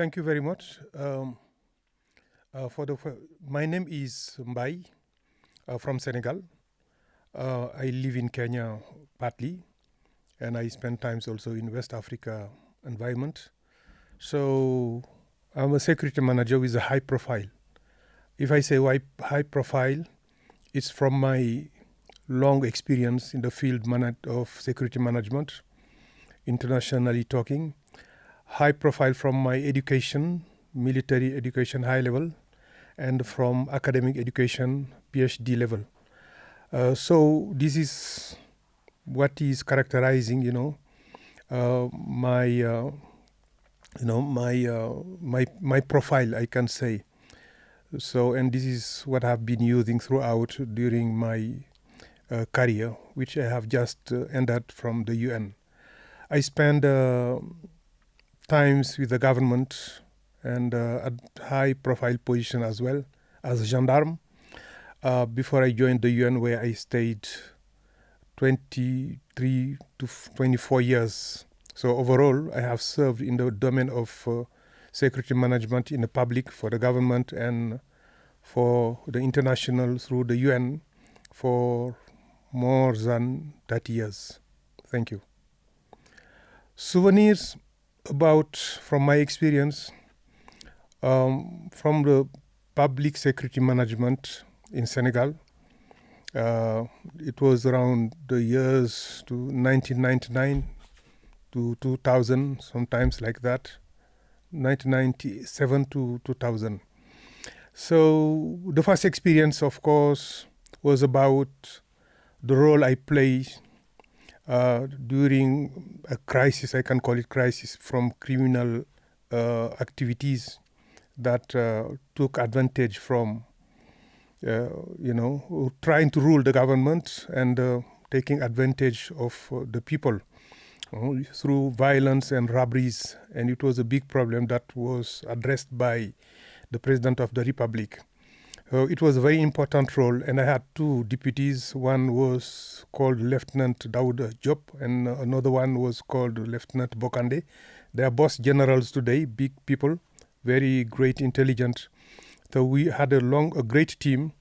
Thank you very much. My name is Mbai from Senegal. I live in Kenya partly, and I spend times also in West Africa environment. So I'm a security manager with a high profile. If I say why high profile, it's from my long experience in the field of security management, internationally talking. High profile from my education, military education high level, and from academic education PhD level. So this is what is characterizing, my profile, I can say. So, and this is what I've been using throughout during my career, which I have just ended from the UN. I spent times with the government and at high profile position as well as a gendarme before I joined the UN, where I stayed 23 to 24 years. So overall, I have served in the domain of security management in the public for the government and for the international through the UN for more than 30 years. Thank you. Souvenirs from my experience from the public security management in Senegal. It was around the years to 1999 to 2000, sometimes like that, 1997 to 2000. So the first experience, of course, was about the role I played during a crisis, I can call it crisis, from criminal activities that took advantage from, trying to rule the government and taking advantage of the people through violence and robberies. And it was a big problem that was addressed by the President of the Republic. It was a very important role, and I had two deputies. One was called Lieutenant Daoud Diop, and another one was called Lieutenant Bokande. They are both generals today, big people, very great, intelligent. So we had a great team,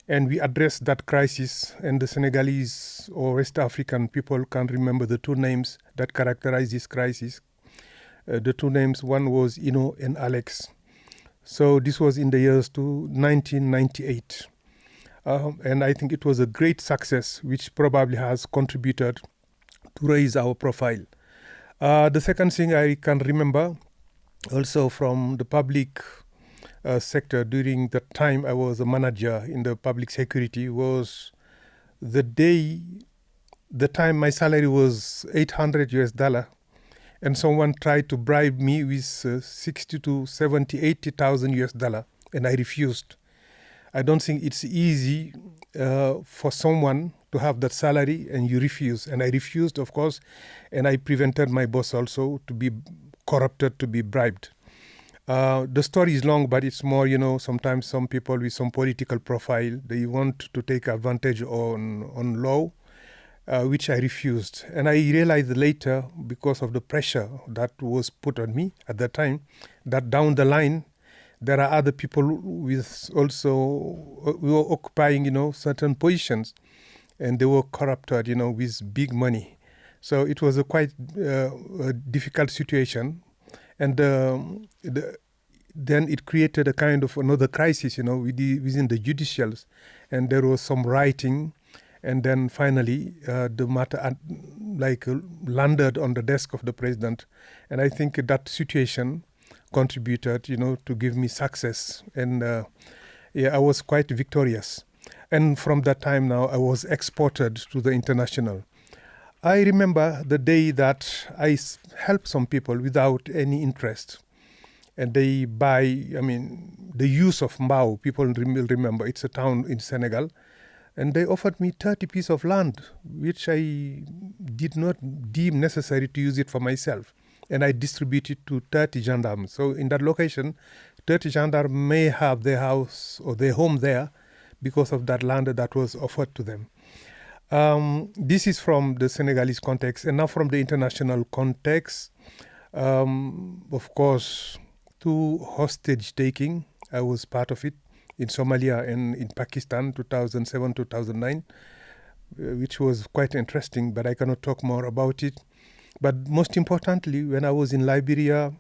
and we addressed that crisis. And the Senegalese or West African people can remember the two names that characterize this crisis. The two names, one was Ino and Alex. So this was in the years to 1998. And I think it was a great success, which probably has contributed to raise our profile. The second thing I can remember also from the public sector during the time I was a manager in the public security was the time my salary was $800, and someone tried to bribe me with 60 to 70, 80,000 US dollar, and I refused. I don't think it's easy for someone to have that salary and you refuse. And I refused, of course, and I prevented my boss also to be corrupted, to be bribed. The story is long, but it's more, sometimes some people with some political profile, they want to take advantage on law, which I refused. And I realized later, because of the pressure that was put on me at that time, that down the line, there are other people with also who were occupying, certain positions, and they were corrupted, with big money. So it was a quite a difficult situation, and then it created a kind of another crisis, within the judicials, and there was some rioting, and then finally the matter landed on the desk of the president, and I think that situation contributed, to give me success. And I was quite victorious. And from that time now, I was exported to the international. I remember the day that I helped some people without any interest. And they buy, the use of Mbao, people will remember, it's a town in Senegal. And they offered me 30 pieces of land, which I did not deem necessary to use it for myself. And I distributed to 30 gendarmes. So in that location, 30 gendarmes may have their house or their home there because of that land that was offered to them. This is from the Senegalese context. And now from the international context, of course, two hostage taking. I was part of it in Somalia and in Pakistan, 2007, 2009, which was quite interesting, but I cannot talk more about it. But most importantly, when I was in Liberia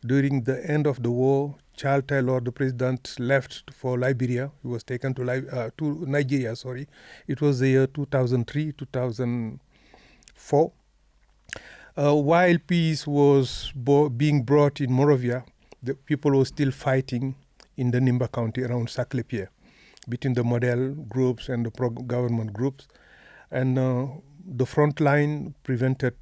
during the end of the war, Charles Taylor, the president, left for Liberia. He was taken to Nigeria, sorry. It was the year 2003, 2004. While peace was being brought in Morovia, the people were still fighting in the Nimba County around Saclay between the model groups and the pro-government groups. And the front line prevented,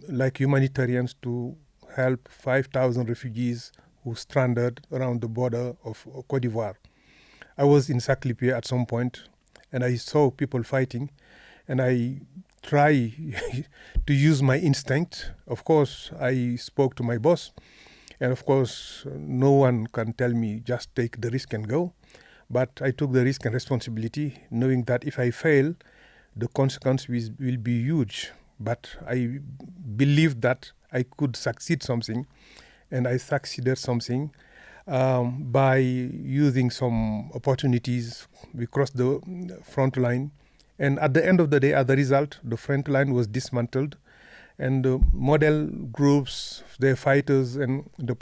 like humanitarians, to help 5,000 refugees who stranded around the border of Cote d'Ivoire. I was in Saclay at some point, and I saw people fighting, and I try to use my instinct. Of course, I spoke to my boss, and of course, no one can tell me just take the risk and go. But I took the risk and responsibility, knowing that if I fail, the consequence will be huge. But I believed that I could succeed something, and I succeeded something by using some opportunities. We crossed the front line, and at the end of the day, as a result, the front line was dismantled, and the model groups, their fighters, and the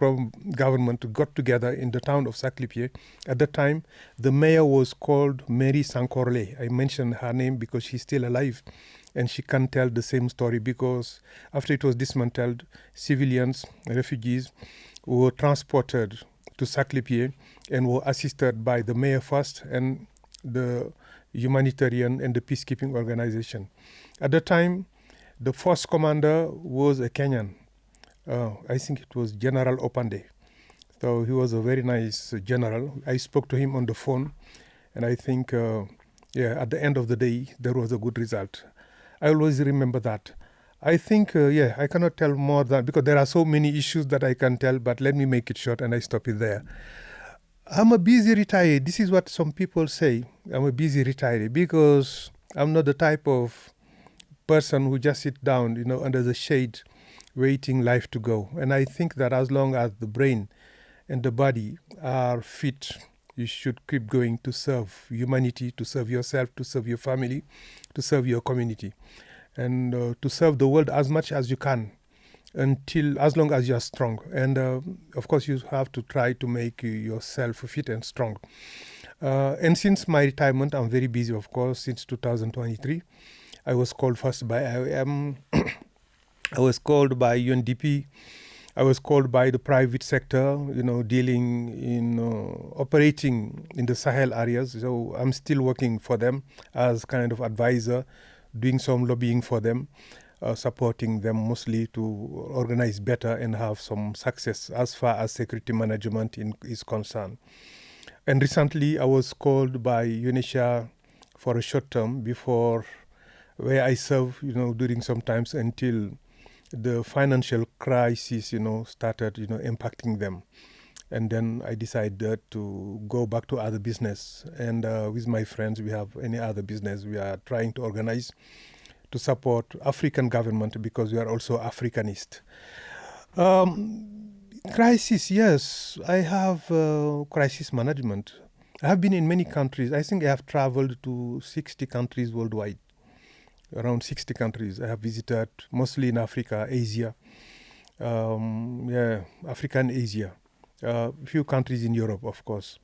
government got together in the town of Saclay. At the time, the mayor was called Mary Sankorle. I mentioned her name because she's still alive, and she can tell the same story because after it was dismantled, civilians, refugees, were transported to Saclay and were assisted by the mayor first and the humanitarian and the peacekeeping organization. At the time, the first commander was a Kenyan. I think it was General Opande. So he was a very nice general. I spoke to him on the phone, and I think, at the end of the day, there was a good result. I always remember that. I think, I cannot tell more than, because there are so many issues that I can tell, but let me make it short and I stop it there. I'm a busy retiree. This is what some people say. I'm a busy retiree because I'm not the type of person who just sit down, under the shade, waiting life to go. And I think that as long as the brain and the body are fit, you should keep going to serve humanity, to serve yourself, to serve your family, to serve your community, and to serve the world as much as you can, as long as you are strong. And of course, you have to try to make yourself fit and strong. And since my retirement, I'm very busy, of course, since 2023. I was called first by IOM. I was called by UNDP. I was called by the private sector, dealing in operating in the Sahel areas. So I'm still working for them as kind of advisor, doing some lobbying for them, supporting them mostly to organize better and have some success as far as security management is concerned. And recently I was called by UNHCR for a short term before, where I serve, during some times until the financial crisis, started, impacting them. And then I decided to go back to other business. And with my friends, we have any other business we are trying to organize to support African government because we are also Africanist. Crisis, yes. I have crisis management. I have been in many countries. I think I have traveled to 60 countries worldwide. Around 60 countries I have visited, mostly in Africa, Asia, Africa and Asia. A few countries in Europe, of course.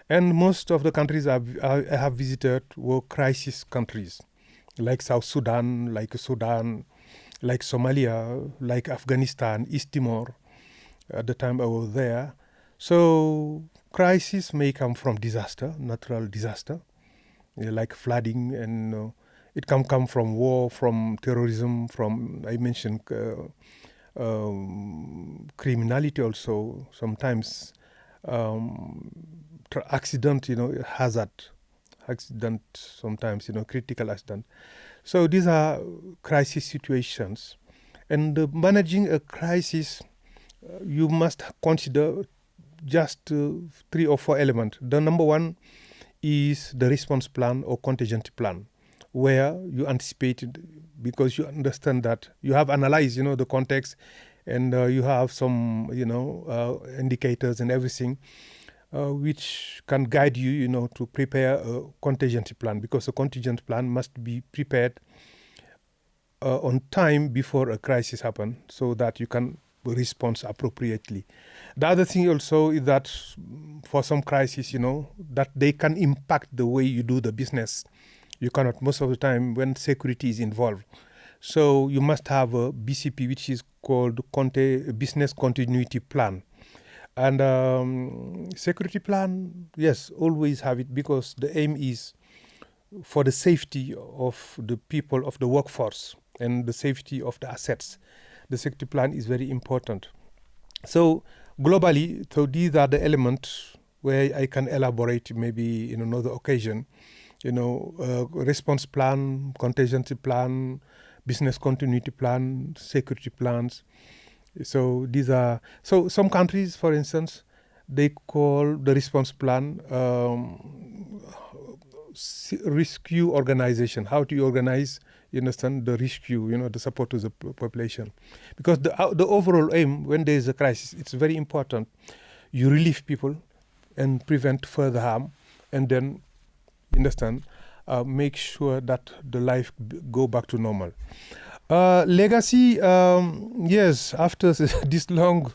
And most of the countries I have visited were crisis countries, like South Sudan, like Somalia, like Afghanistan, East Timor, at the time I was there. So crisis may come from disaster, natural disaster, like flooding, and it can come from war, from terrorism, from, I mentioned, criminality also, sometimes accident, hazard, accident, sometimes, critical accident. So these are crisis situations. And managing a crisis, you must consider just 3 or 4 elements. The number one is the response plan or contingency plan, where you anticipate, because you understand that you have analyzed, the context, and you have some, indicators and everything, which can guide you, to prepare a contingency plan, because a contingency plan must be prepared on time before a crisis happens, so that you can respond appropriately. The other thing also is that for some crises, that they can impact the way you do the business. You cannot, most of the time, when security is involved. So you must have a BCP, which is called Business Continuity Plan. And security plan, yes, always have it, because the aim is for the safety of the people, of the workforce, and the safety of the assets. The safety plan is very important. So globally, so these are the elements where I can elaborate maybe in another occasion. Response plan, contingency plan, business continuity plan, security plans. So these are, so some countries, for instance, they call the response plan rescue organization. How do you organize, the rescue, the support to the population? Because the overall aim when there is a crisis, it's very important. You relieve people and prevent further harm, and then, make sure that the life go back to normal. Legacy, yes, after this long,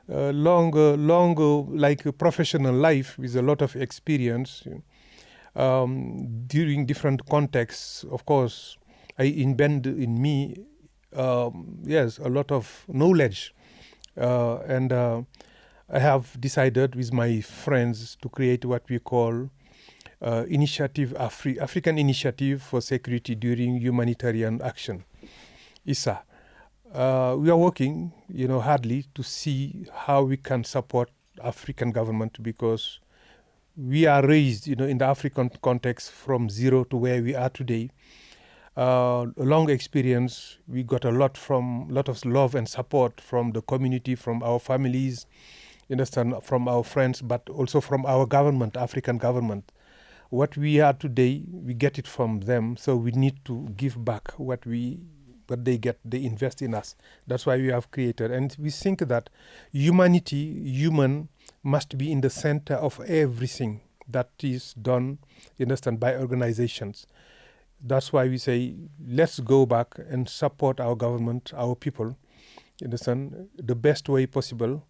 like a professional life with a lot of experience, during different contexts, of course, I embed in me, yes, a lot of knowledge. And I have decided with my friends to create what we call African Initiative for Security During Humanitarian Action, ISA. We are working, hardly to see how we can support African government, because we are raised, in the African context from zero to where we are today. A long experience. We got a lot of love and support from the community, from our families, from our friends, but also from our government, African government. What we are today, we get it from them. So we need to give back what they get. They invest in us. That's why we have created. And we think that human must be in the center of everything that is done, by organizations. That's why we say, let's go back and support our government, our people, the best way possible.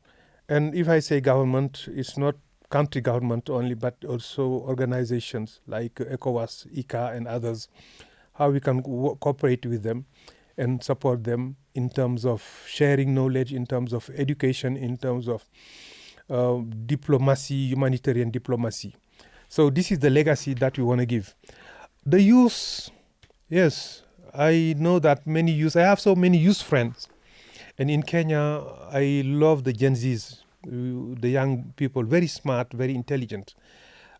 And if I say government, it's not country government only, but also organizations like ECOWAS, ICA, and others, how we can cooperate with them and support them in terms of sharing knowledge, in terms of education, in terms of diplomacy, humanitarian diplomacy. So this is the legacy that we want to give. The youth, yes, I know that many youth, I have so many youth friends. And in Kenya, I love the Gen Zs, the young people, very smart, very intelligent.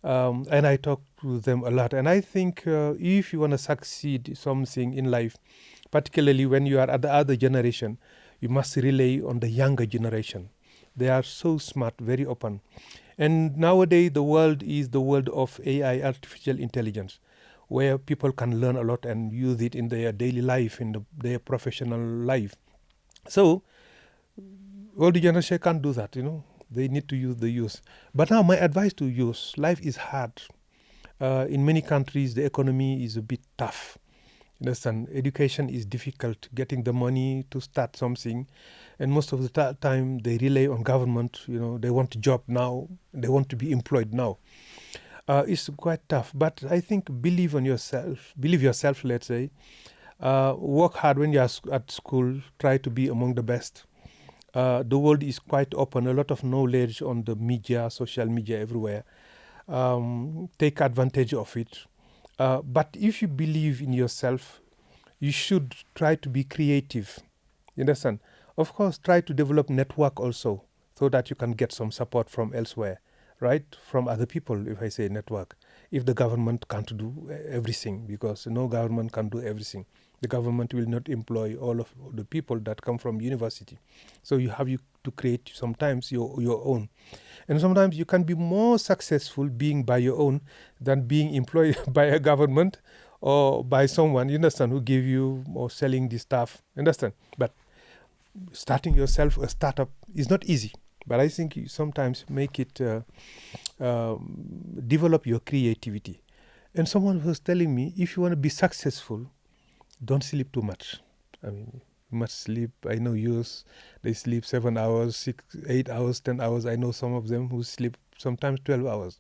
And I talk to them a lot. And I think if you want to succeed something in life, particularly when you are at the other generation, you must rely on the younger generation. They are so smart, very open. And nowadays, the world is the world of AI, artificial intelligence, where people can learn a lot and use it in their daily life, in their professional life. So, older generation can't do that, They need to use the youth. But now my advice to youth, life is hard. In many countries, the economy is a bit tough. Education is difficult, getting the money to start something. And most of the time, they rely on government. They want a job now. They want to be employed now. It's quite tough. But I think believe yourself, let's say. Work hard when you're at school. Try to be among the best. The world is quite open. A lot of knowledge on the media, social media, everywhere. Take advantage of it. But if you believe in yourself, you should try to be creative. You understand? Of course, try to develop network also, so that you can get some support from elsewhere, right? From other people, if I say network. If the government can't do everything, because no government can do everything. The government will not employ all of the people that come from university. So you have to create sometimes your own. And sometimes you can be more successful being by your own than being employed by a government or by someone, who give you or selling the stuff. Understand? But starting yourself a startup is not easy, but I think you sometimes make it develop your creativity. And someone was telling me, if you want to be successful, don't sleep too much. I mean, you must sleep. I know yours, they sleep 7 hours, 6, 8 hours, 10 hours. I know some of them who sleep sometimes 12 hours.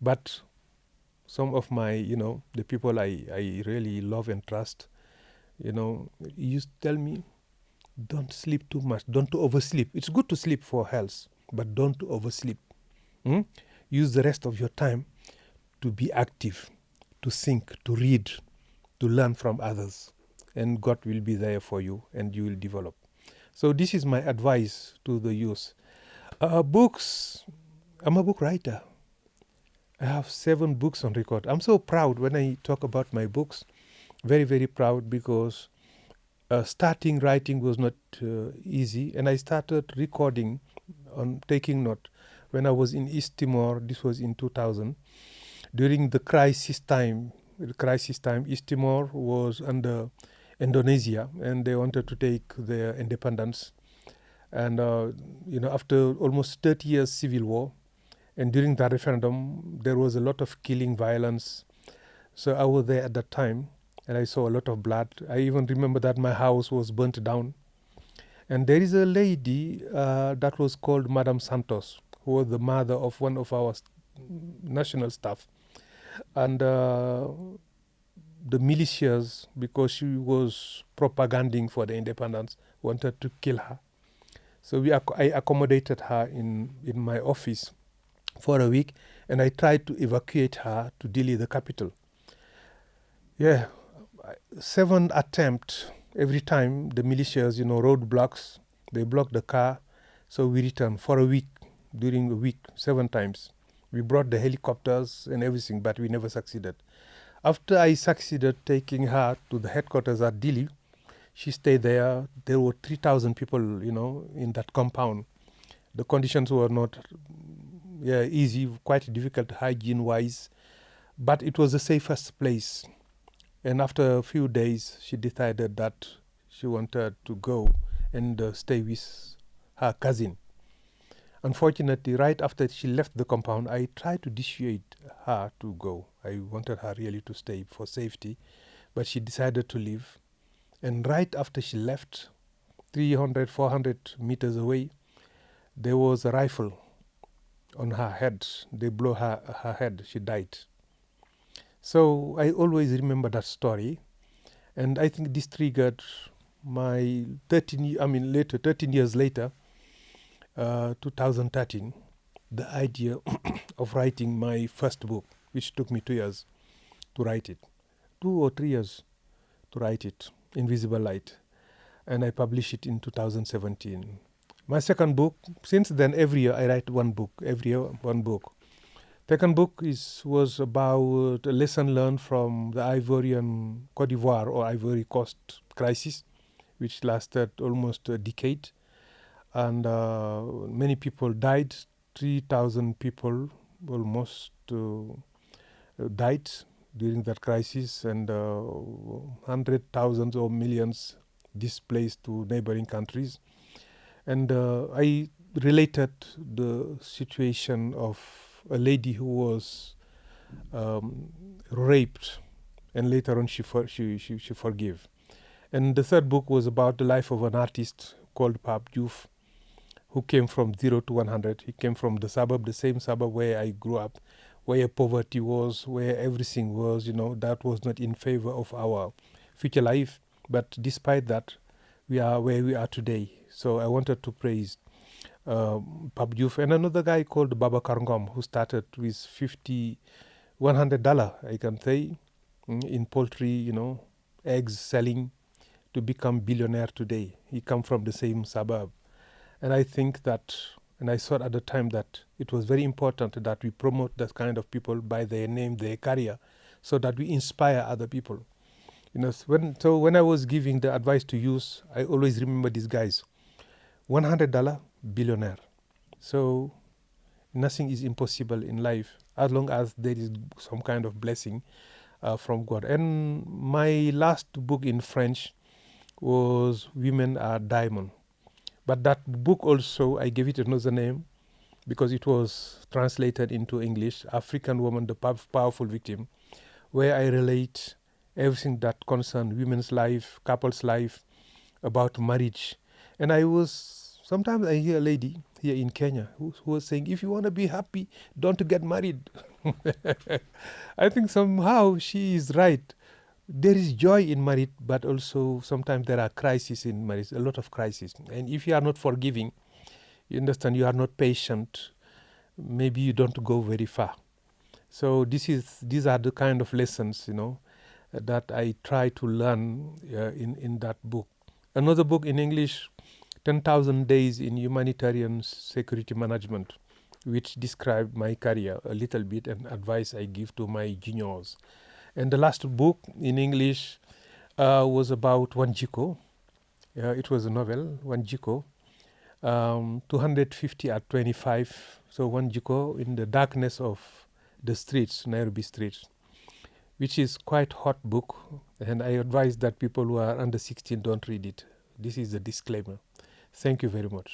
But some of my, the people I really love and trust, used to tell me, don't sleep too much, don't oversleep. It's good to sleep for health, but don't oversleep. Use the rest of your time to be active, to think, to read, to learn from others. And God will be there for you and you will develop. So this is my advice to the youth. Books, I'm a book writer. I have 7 books on record. I'm so proud when I talk about my books. Very, very proud, because starting writing was not easy. And I started recording, on taking note, when I was in East Timor. This was in 2000. During the crisis time, East Timor was under Indonesia, and they wanted to take their independence. And, after almost 30 years civil war, and during that referendum, there was a lot of killing, violence. So I was there at that time, and I saw a lot of blood. I even remember that my house was burnt down. And there is a lady that was called Madame Santos, who was the mother of one of our national staff. And the militias, because she was propaganding for the independence, wanted to kill her. So I accommodated her in my office for a week, and I tried to evacuate her to Dili, the capital. Yeah, 7 attempts. Every time the militias, roadblocks, they blocked the car. So we returned for a week, during a week, 7 times. We brought the helicopters and everything, but we never succeeded. After I succeeded taking her to the headquarters at Dili, she stayed there. There were 3,000 people, in that compound. The conditions were not easy, quite difficult hygiene-wise, but it was the safest place. And after a few days, she decided that she wanted to go and stay with her cousin. Unfortunately, right after she left the compound, I tried to dissuade her to go. I wanted her really to stay for safety, but she decided to leave. And right after she left, 300, 400 meters away, there was a rifle on her head. They blew her head. She died. So I always remember that story. And I think this triggered my 13 years later, 2013, the idea of writing my first book, which took me 2 years to write it. 2 or 3 years to write it, Invisible Light. And I published it in 2017. My second book, since then, every year I write one book, every year one book. Second book was about a lesson learned from the Ivorian Cote d'Ivoire or Ivory Coast crisis, which lasted almost a decade. And many people died. 3,000 people almost died during that crisis, and 100,000 or millions displaced to neighboring countries. And I related the situation of a lady who was raped, and later on she forgave. And the third book was about the life of an artist called Pape Diouf, who came from 0 to 100. He came from the same suburb where I grew up, where poverty was, where everything was, that was not in favor of our future life. But despite that, we are where we are today. So I wanted to praise Pape Diouf and another guy called Baba Karngom, who started with $100, I can say, in poultry, eggs selling, to become billionaire today. He come from the same suburb. And I think that, and I thought at the time that it was very important that we promote that kind of people by their name, their career, so that we inspire other people. When I was giving the advice to youth, I always remember these guys. $100, billionaire. So nothing is impossible in life as long as there is some kind of blessing from God. And my last book in French was Women Are Diamond. But that book also, I gave it another name because it was translated into English, African Woman, the Powerful Victim, where I relate everything that concerns women's life, couples' life, about marriage. And sometimes I hear a lady here in Kenya who was saying, if you want to be happy, don't get married. I think somehow she is right. There is joy in marriage, but also sometimes there are crises in marriage, a lot of crises. And if you are not forgiving, you understand, you are not patient, maybe you don't go very far. So these are the kind of lessons, that I try to learn in that book. Another book in English, 10,000 Days in Humanitarian Security Management, which described my career a little bit and advice I give to my juniors. And the last book in English was about Wanjiko. It was a novel, Wanjiko, 250 at 25. So Wanjiko in the darkness of the streets, Nairobi streets, which is quite hot book. And I advise that people who are under 16 don't read it. This is a disclaimer. Thank you very much.